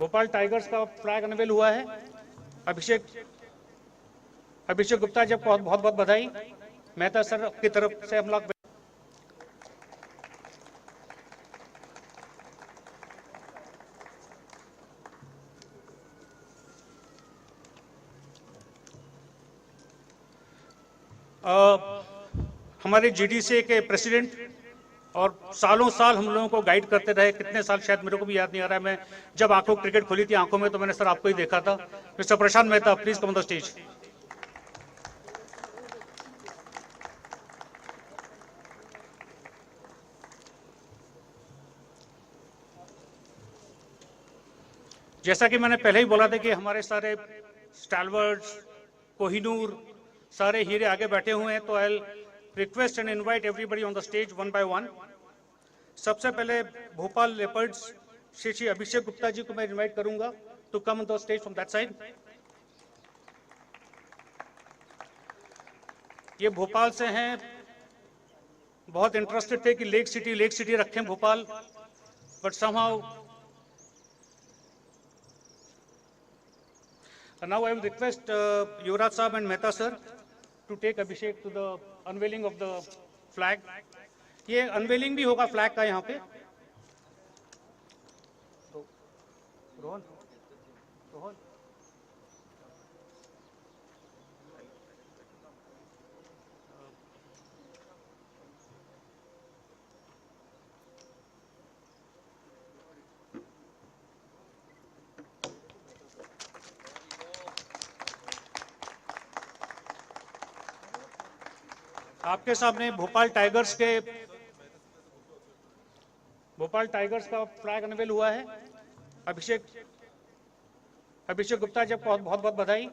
Bhopal tigers का flag unwell हुआ है। अभिषेक गुप्ता जी को बहुत बहुत बधाई। मेहता सर की तरफ से हम लोग हमारे जीडीसी के प्रेसिडेंट और सालों साल हम लोगों को गाइड करते रहे, कितने साल शायद मेरे को भी याद नहीं आ रहा है। मैं जब आंखों क्रिकेट खुली थी आंखों में तो मैंने सर आपको ही देखा था। Mister Prashant Mehta, please come on the stage. जैसा कि मैंने पहले ही बोला था कि हमारे सारे स्टालवर्ड्स, कोहिनूर, सारे हीरे आगे बैठे हुए हैं, तो I request and invite everybody on the stage one by one. सबसे पहले भोपाल लेपर्ड्स श्री अभिषेक गुप्ता जी को मैं इनवाइट करूंगा to come on the stage from that side. ये भोपाल से हैं, बहुत इंटरेस्टेड थे कि लेक सिटी रखें Bhopal, but somehow now I will request Yuvraj Saab and Mehta sir to take Abhishek to the unveiling of the flag. ये unveiling भी होगा फ्लैग का यहाँ पे। रोहन आपके सामने भोपाल टाइगर्स का फ्लैग अनवेल हुआ है। अभिषेक गुप्ता जी को बहुत बहुत बधाई।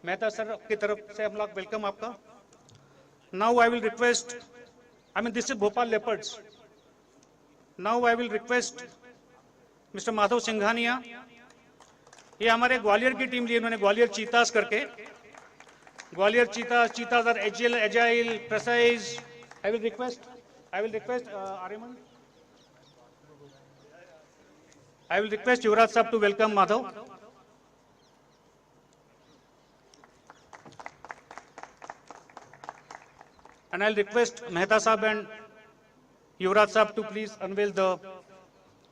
मेहता सर की तरफ से हम लोग वेलकम आपका। Now I will request, this is Bhopal leopards. Now I will request mister Madhav Singhania, ये हमारे ग्वालियर की टीम लिए उन्होंने ग्वालियर चीतास करके। Gwalior cheetahs are agile, precise. I will request Aryaman, I will request Yuvraj Saab to welcome Madhav. And I'll request Mehta Saab and Yuvraj Saab to please unveil the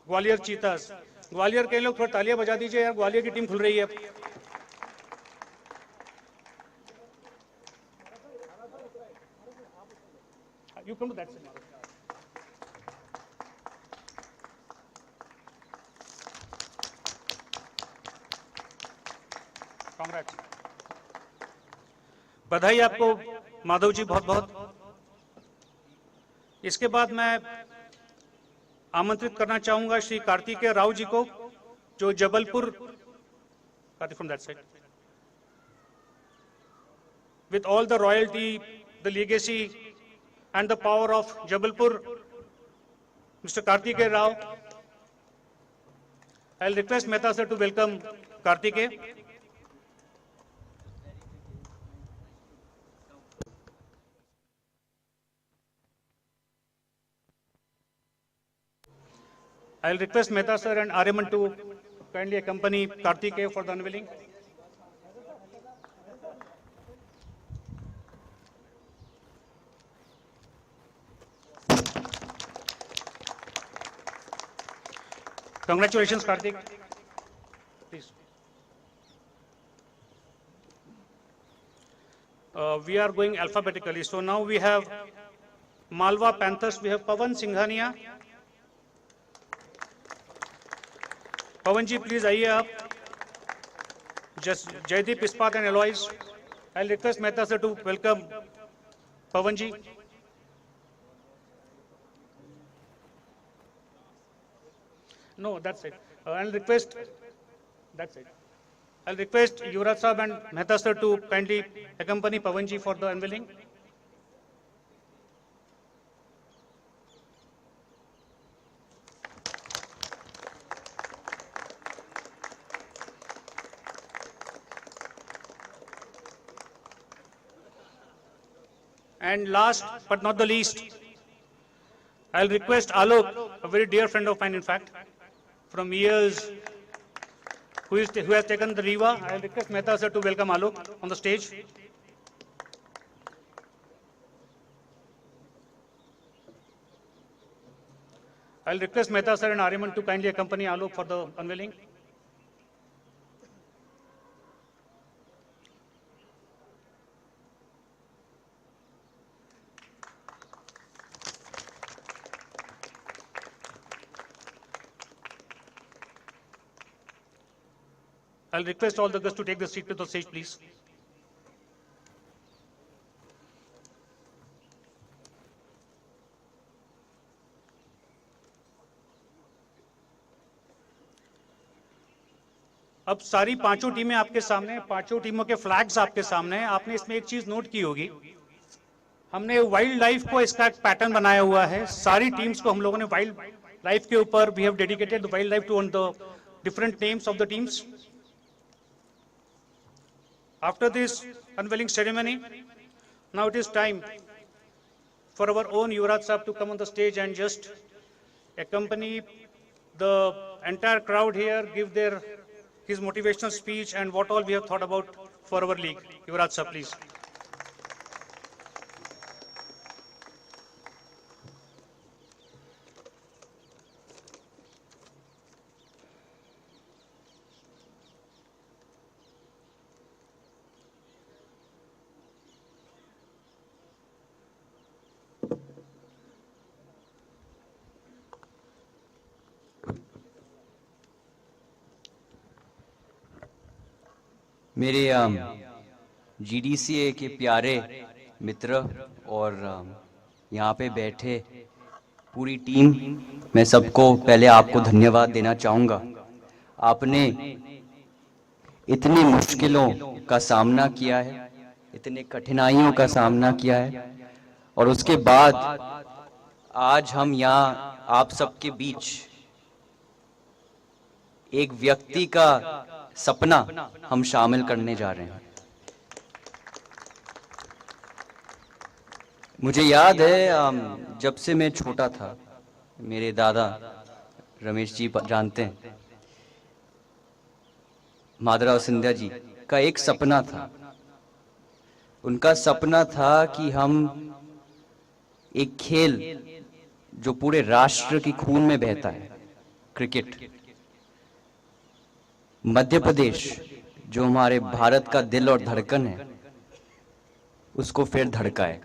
Gwalior Cheetahs. Gwalior के लोग थोड़ा तालियां बजा दीजिए यार, ग्वालियर की टीम खुल रही है। You come to that side. Congress, बधाई आपको माधव जी, बहुत बहुत। इसके बाद मैं आमंत्रित करना चाहूंगा श्री कार्तिकेय राव जी को, जो Jabalpur, from that side, with all the royalty, the legacy and the power of Jabalpur, mister Kartikeya Rao. I will request Mehta sir to welcome Kartikeya. I will request Mehta sir and Aryaman to kindly accompany Karthikeya for the unveiling. Congratulations, Karthik. Please. We are going alphabetically. So now we have Malwa Panthers. We have Pawan Singhania. Pawan ji please आइए आप। Jaideep Ispat and alloys. I will request Mehta sir to welcome Pawan ji. No that's it. I will request Yuvraj sahab and Mehta sir to kindly accompany Pawan ji for the unveiling. And last but not the least, I'll request Alok, a very dear friend of mine, in fact, from years, who has taken the Riva. I request Mehta sir to welcome Alok on the stage. I'll request Mehta sir and Ariman to kindly accompany Alok for the unveiling. I'll request all the guests to take the seat to the stage, please. अब सारी पांचों टीमें आपके सामने, पांचों टीमों के flags आपके सामने हैं। आपने इसमें एक चीज नोट की होगी, हमने वाइल्ड लाइफ को इसका एक पैटर्न बनाया हुआ है। सारी टीम्स को हम लोगों ने वाइल्ड लाइफ के ऊपर we have dedicated the wild life to on the different names of the teams. After this unveiling ceremony, now it is time for our own Yuvraj Sahab to come on the stage and just accompany the entire crowd here, give his motivational speech and what all we have thought about for our league. Yuvraj Sahab, please. मेरे GDCA के प्यारे मित्र और यहाँ पे बैठे पूरी team, मैं सबको पहले आपको धन्यवाद देना चाहूँगा। आपने इतनी मुश्किलों का सामना किया है, इतने कठिनाइयों का सामना किया है और उसके बाद आज हम यहाँ आप सबके बीच एक व्यक्ति का सपना हम शामिल करने जा रहे हैं। मुझे याद है जब से मैं छोटा था, मेरे दादा रमेश जी जानते हैं, माधवराव सिंधिया जी का एक सपना था। उनका सपना था कि हम एक खेल जो पूरे राष्ट्र की खून में बहता है, क्रिकेट, मध्य प्रदेश जो हमारे भारत का दिल और धड़कन है, उसको फिर धड़काए।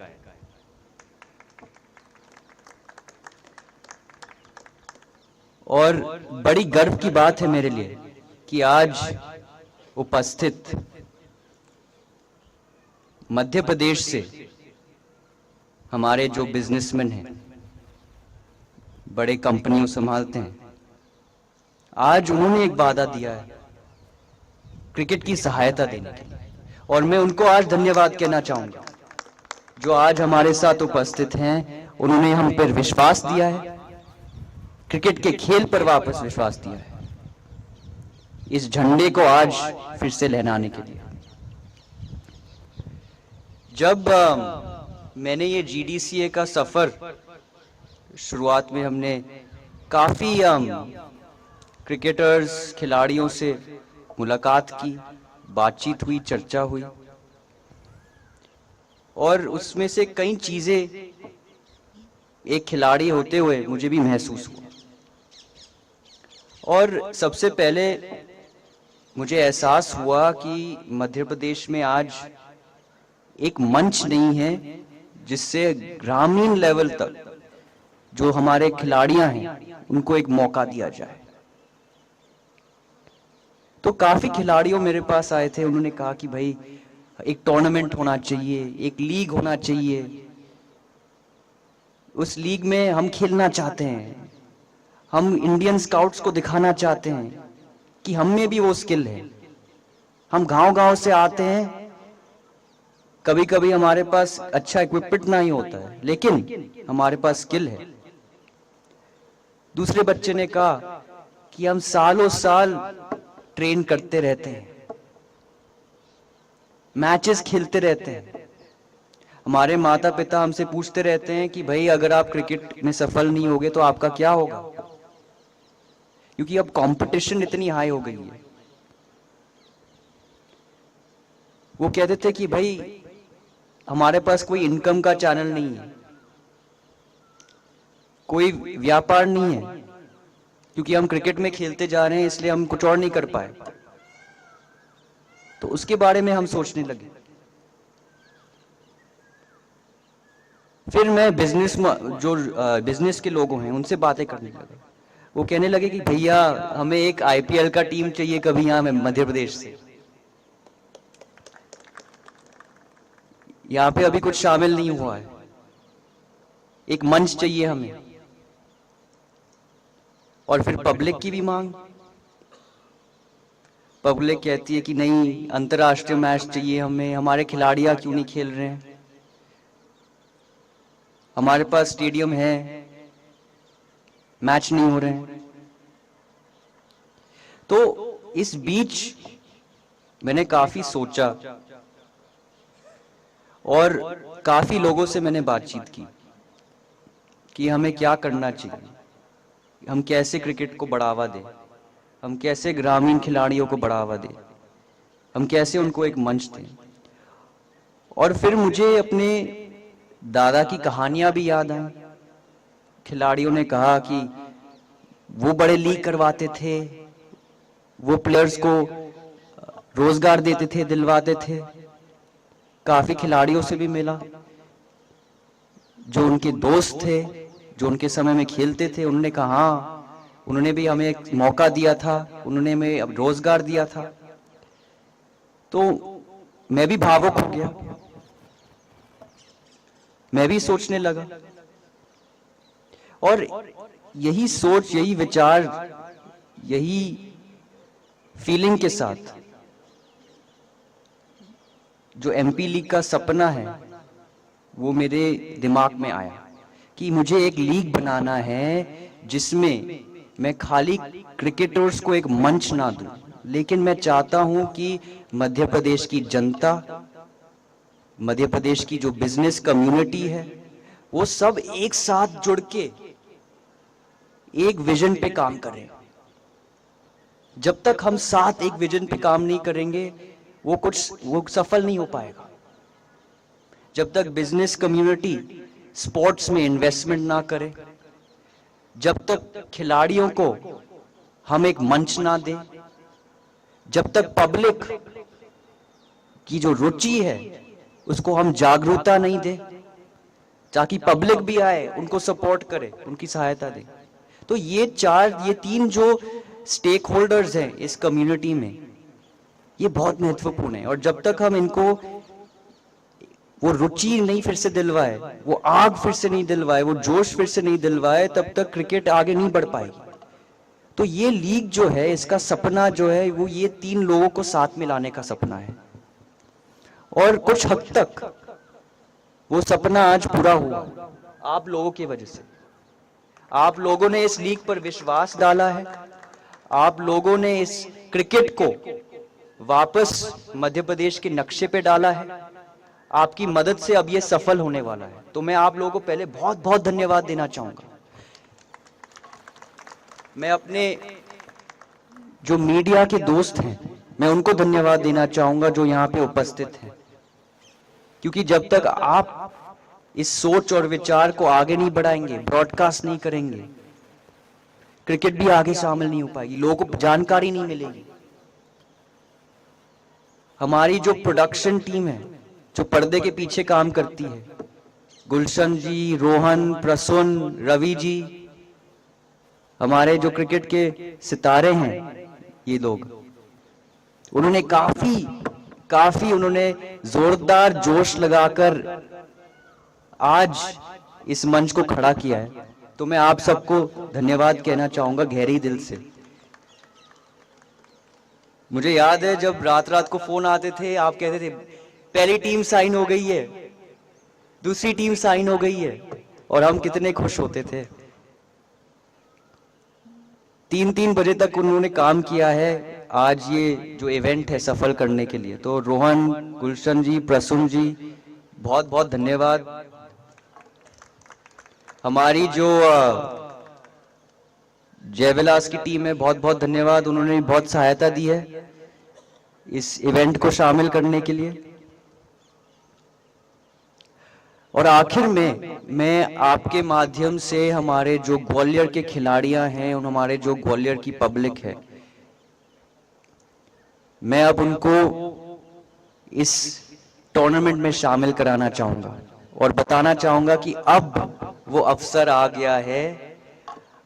और बड़ी गर्व की बात है मेरे लिए कि आज उपस्थित मध्य प्रदेश से हमारे जो बिजनेसमैन हैं, बड़े कंपनियों संभालते हैं, आज उन्होंने एक वादा दिया है क्रिकेट की सहायता देने के लिए, और मैं उनको आज धन्यवाद कहना चाहूंगा जो आज हमारे साथ उपस्थित हैं। उन्होंने हम पर विश्वास दिया है, क्रिकेट के खेल पर वापस विश्वास दिया है, इस झंडे को आज फिर से लहराने के लिए। जब मैंने ये GDCA का सफर, शुरुआत में हमने काफी क्रिकेटर्स, खिलाड़ियों से मुलाकात की, बातचीत हुई, चर्चा हुई, और उसमें से कई चीजें एक खिलाड़ी होते हुए मुझे भी महसूस हुआ। और सबसे पहले मुझे एहसास हुआ कि मध्य प्रदेश में आज एक मंच नहीं है जिससे ग्रामीण लेवल तक जो हमारे खिलाड़ियां हैं उनको एक मौका दिया जाए। तो काफी खिलाड़ियों मेरे पास आए थे, उन्होंने कहा कि भाई एक टूर्नामेंट होना चाहिए, एक लीग होना चाहिए, उस लीग में हम खेलना चाहते हैं, हम इंडियन स्काउट्स को दिखाना चाहते हैं कि हम में भी वो स्किल है। हम गांव-गांव से आते हैं, कभी कभी हमारे पास अच्छा इक्विपमेंट नहीं होता है, लेकिन हमारे पास स्किल है। दूसरे बच्चे ने कहा कि हम सालों साल ट्रेन करते रहते हैं, मैचेस खेलते रहते हैं। हमारे माता पिता हमसे पूछते रहते हैं कि भाई अगर आप क्रिकेट में सफल नहीं होगे तो आपका क्या होगा, क्योंकि अब कंपटीशन इतनी हाई हो गई है। वो कहते थे कि भाई हमारे पास कोई इनकम का चैनल नहीं है, कोई व्यापार नहीं है, क्योंकि हम क्रिकेट में खेलते जा रहे हैं इसलिए हम कुछ और नहीं कर पाए। तो उसके बारे में हम सोचने लगे। फिर मैं बिजनेस के लोग हैं उनसे बातें करने लगा। वो कहने लगे कि भैया हमें एक आईपीएल का टीम चाहिए कभी यहाँ मध्य प्रदेश से, यहाँ पे अभी कुछ शामिल नहीं हुआ है, एक मंच चाहिए हमें। और फिर पब्लिक की भी मांग, पब्लिक कहती है कि नहीं अंतर्राष्ट्रीय मैच चाहिए हमें, हमारे खिलाड़ियां क्यों नहीं खेल रहे हैं, हमारे पास स्टेडियम है, मैच नहीं हो रहे हैं। तो इस बीच मैंने काफी सोचा और काफी लोगों से मैंने बातचीत की कि हमें क्या करना चाहिए, हम कैसे क्रिकेट को बढ़ावा दें, हम कैसे ग्रामीण खिलाड़ियों को बढ़ावा दें, हम कैसे उनको एक मंच दें। और फिर मुझे अपने दादा की कहानियां भी याद आई। खिलाड़ियों ने कहा कि वो बड़े लीग करवाते थे, वो प्लेयर्स को रोजगार देते थे, दिलवाते थे। काफी खिलाड़ियों से भी मिला जो उनके दोस्त थे, जो उनके समय में खेलते थे। उन्होंने कहा हाँ, उन्होंने भी हमें एक मौका दिया था, उन्होंने हमें अब रोजगार दिया था। तो मैं भी भावुक हो गया, मैं भी सोचने लगा। और यही सोच, यही विचार, यही फीलिंग के साथ जो एमपी लीग का सपना है वो मेरे दिमाग में आया कि मुझे एक लीग बनाना है जिसमें मैं खाली क्रिकेटर्स को एक मंच ना दूं, लेकिन मैं चाहता हूं कि मध्य प्रदेश की जनता, मध्य प्रदेश की जो बिजनेस कम्युनिटी है, वो सब एक साथ जुड़ के एक विजन पे काम करें। जब तक हम साथ एक विजन पे काम नहीं करेंगे वो सफल नहीं हो पाएगा। जब तक बिजनेस कम्युनिटी स्पोर्ट्स में इन्वेस्टमेंट ना करे, जब तक खिलाड़ियों को हम एक मंच ना दें, जब तक पब्लिक की जो रुचि है उसको हम जागरूकता नहीं दें, ताकि पब्लिक भी आए, उनको सपोर्ट करे, उनकी सहायता दे। तो ये तीन जो स्टेक होल्डर्स हैं इस कम्युनिटी में, ये बहुत महत्वपूर्ण है। और जब तक हम इनको वो रुचि नहीं फिर से दिलवाए, वो आग फिर से नहीं दिलवाए, वो जोश फिर से नहीं दिलवाए, तब तक क्रिकेट आगे नहीं बढ़ पाएगी। तो ये लीग जो है, इसका सपना जो है वो ये तीन लोगों को साथ में लाने का सपना है। और कुछ हद तक वो सपना आज पूरा हुआ आप लोगों की वजह से। आप लोगों ने इस लीग पर विश्वास डाला है, आप लोगों ने इस क्रिकेट को वापस मध्य प्रदेश के नक्शे पे डाला है। आपकी मदद से अब ये सफल होने वाला है। तो मैं आप लोगों को पहले बहुत बहुत धन्यवाद देना चाहूंगा। मैं अपने जो मीडिया के दोस्त हैं, मैं उनको धन्यवाद देना चाहूंगा जो यहाँ पे उपस्थित हैं, क्योंकि जब तक आप इस सोच और विचार को आगे नहीं बढ़ाएंगे, ब्रॉडकास्ट नहीं करेंगे, क्रिकेट भी आगे शामिल नहीं हो पाएगी, लोगों को जानकारी नहीं मिलेगी। हमारी जो प्रोडक्शन टीम है, जो पर्दे के पीछे काम करती है, गुलशन जी, रोहन, प्रसून, रवि जी, हमारे जो क्रिकेट के सितारे हैं, ये लोग, उन्होंने काफी उन्होंने जोरदार जोश लगाकर आज इस मंच को खड़ा किया है। तो मैं आप सबको धन्यवाद कहना चाहूंगा गहरी दिल से। मुझे याद है जब रात को फोन आते थे, आप कहते थे पहली टीम साइन हो गई है, दूसरी टीम साइन हो गई है, और हम कितने खुश होते थे। 3-3 बजे तक उन्होंने काम किया है आज ये जो इवेंट है सफल करने के लिए। तो रोहन, गुलशन जी, प्रसून जी, बहुत बहुत धन्यवाद। हमारी जो जयविलास की टीम है, बहुत बहुत धन्यवाद, उन्होंने बहुत सहायता दी है इस इवेंट को शामिल करने के लिए। और आखिर में मैं आपके माध्यम से हमारे जो ग्वालियर के खिलाड़ियां हैं और हमारे जो ग्वालियर की पब्लिक है, मैं अब उनको इस टूर्नामेंट में शामिल कराना चाहूंगा और बताना चाहूंगा कि अब वो अवसर आ गया है,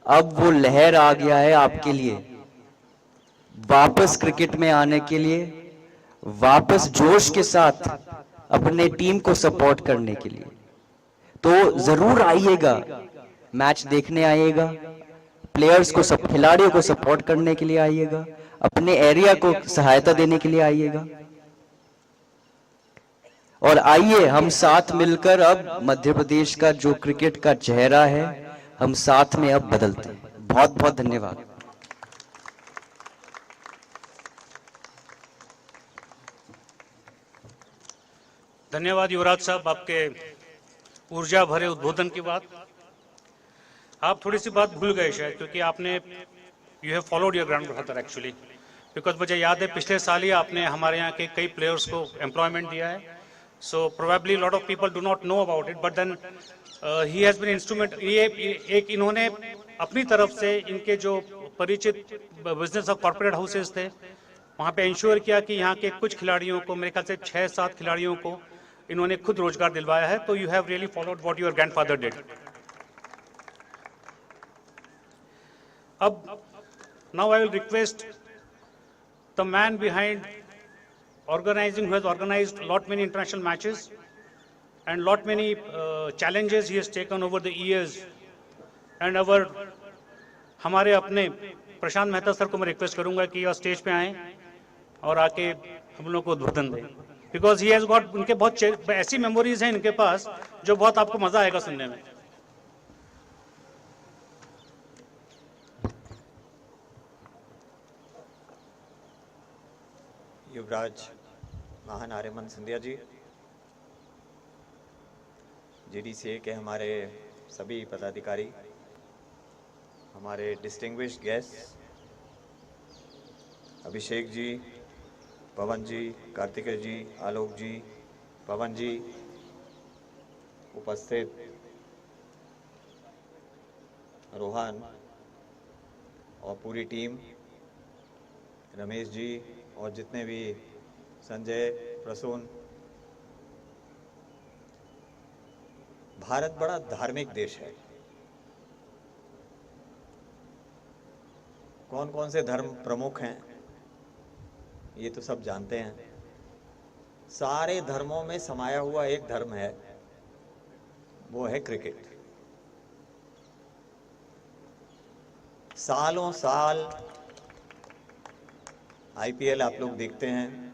अब वो लहर आ गया है आपके लिए वापस क्रिकेट में आने के लिए, वापस जोश के साथ अपने टीम को सपोर्ट करने के लिए। तो जरूर आइएगा, मैच देखने आइएगा, प्लेयर्स को सब खिलाड़ियों को सपोर्ट करने के लिए आइएगा, अपने एरिया को सहायता देने के लिए आइएगा। और आइए हम साथ मिलकर अब मध्य प्रदेश का जो क्रिकेट का चेहरा है, हम साथ में अब बदलते हैं। बहुत बहुत धन्यवाद। धन्यवाद युवराज साहब, आपके ऊर्जा भरे उद्बोधन की बात। आप थोड़ी सी बात भूल गए शायद, क्योंकि आपने you have followed your ground father actually, because मुझे याद है पिछले साल ही आपने हमारे यहाँ के कई प्लेयर्स को एम्प्लॉयमेंट दिया है। So probably lot of people do not know about it, but then he has been instrument. ये एक इन्होंने अपनी तरफ से इनके जो परिचित बिजनेस और कॉर्पोरेट हाउसेस थे वहाँ पे इंश्योर किया कि यहाँ के कुछ खिलाड़ियों को, मेरे ख्याल से 6-7 खिलाड़ियों को इन्होंने खुद रोजगार दिलवाया है। तो you have really followed what your grandfather did. अब now I will request the man behind organizing, who has organized lot many international matches and lot many challenges he has taken over the years, and हमारे अपने प्रशांत Mehta sir को मैं request करूंगा कि यह stage पे आएं और आके हम लोग को उद्बोधन दें, बिकॉज ही हैज गॉट, उनके बहुत ऐसी मेमोरीज हैं इनके पास जो बहुत आपको मजा आएगा सुनने में। युवराज महान आर्यमन सिंधिया जी, जीडीसीए के हमारे सभी पदाधिकारी, हमारे डिस्टिंग्विश्ड गेस्ट अभिषेक जी, पवन जी, कार्तिकेय जी, आलोक जी, पवन जी, उपस्थित रोहन और पूरी टीम, रमेश जी और जितने भी संजय, प्रसून। भारत बड़ा धार्मिक देश है। कौन कौन से धर्म प्रमुख हैं ये तो सब जानते हैं। सारे धर्मों में समाया हुआ एक धर्म है, वो है क्रिकेट। सालों साल आईपीएल आप लोग देखते हैं,